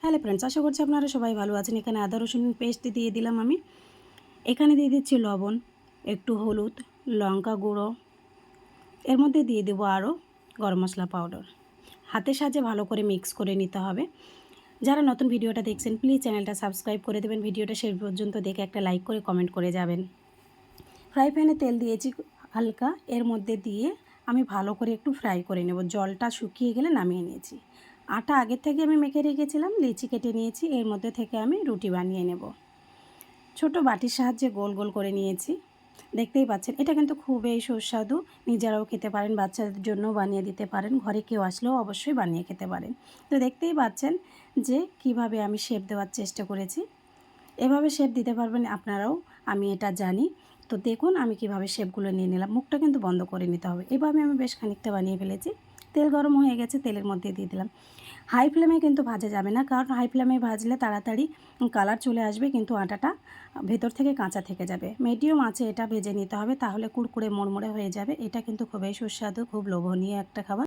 Hello friends, আশা করছি আপনারা সবাই ভালো আছেন। এখানে আদা রসুন পেস্ট দিয়ে দিলাম আমি। এখানে দিয়ে দিচ্ছি লবণ, একটু হলুদ, লঙ্কা গুঁড়ো। এর মধ্যে দিয়ে দেবো আরও গরম মশলা পাউডার। হাতের সাহায্যে ভালো করে মিক্স করে নিতে হবে। যারা নতুন ভিডিওটা দেখছেন প্লিজ চ্যানেলটা সাবস্ক্রাইব করে দেবেন। ভিডিওটা শেষ পর্যন্ত দেখে একটা লাইক করে কমেন্ট করে যাবেন। ফ্রাই প্যানে তেল দিয়েছি হালকা, এর মধ্যে দিয়ে আমি ভালো করে একটু ফ্রাই করে নেব। জলটা শুকিয়ে গেলে নামিয়ে নিয়েছি। আটা আগের থেকে আমি মেখে রেখেছিলাম, লিচি কেটে নিয়েছি, এর মধ্যে থেকে আমি রুটি বানিয়ে নেব। ছোট বাটির সাহায্যে গোল গোল করে নিয়েছি। দেখতেই পাচ্ছেন, এটা কিন্তু খুবই সুস্বাদু। নিজেরাও খেতে পারেন, বাচ্চাদের জন্যও বানিয়ে দিতে পারেন, ঘরে কেউ আসলেও অবশ্যই বানিয়ে খেতে পারেন। তো দেখতেই পাচ্ছেন যে কিভাবে আমি শেপ দেওয়ার চেষ্টা করেছি। এভাবে শেপ দিতে পারবেন আপনারাও, আমি এটা জানি। তো দেখুন আমি কিভাবে শেপগুলো নিয়ে নিলাম। মুখটা কিন্তু বন্ধ করে নিতে হবে। এভাবে আমি বেশ খানিকটা বানিয়ে ফেলেছি। তেল গরম হয়ে গেছে, তেলের মধ্যে দিয়ে দিলাম। হাই ফ্লেমে কিন্তু ভাজা যাবে না, কারণ হাই ফ্লেমে ভাজলে তাড়াতাড়ি কালার চলে আসবে, কিন্তু আটাটা ভেতর থেকে কাঁচা থেকে যাবে। মিডিয়াম আঁচে এটা ভেজে নিতে হবে, তাহলে কুড়কুড়ে মোড়মোড়ে হয়ে যাবে। এটা কিন্তু খুবই সুস্বাদু, খুব লোভনীয় একটা খাবার।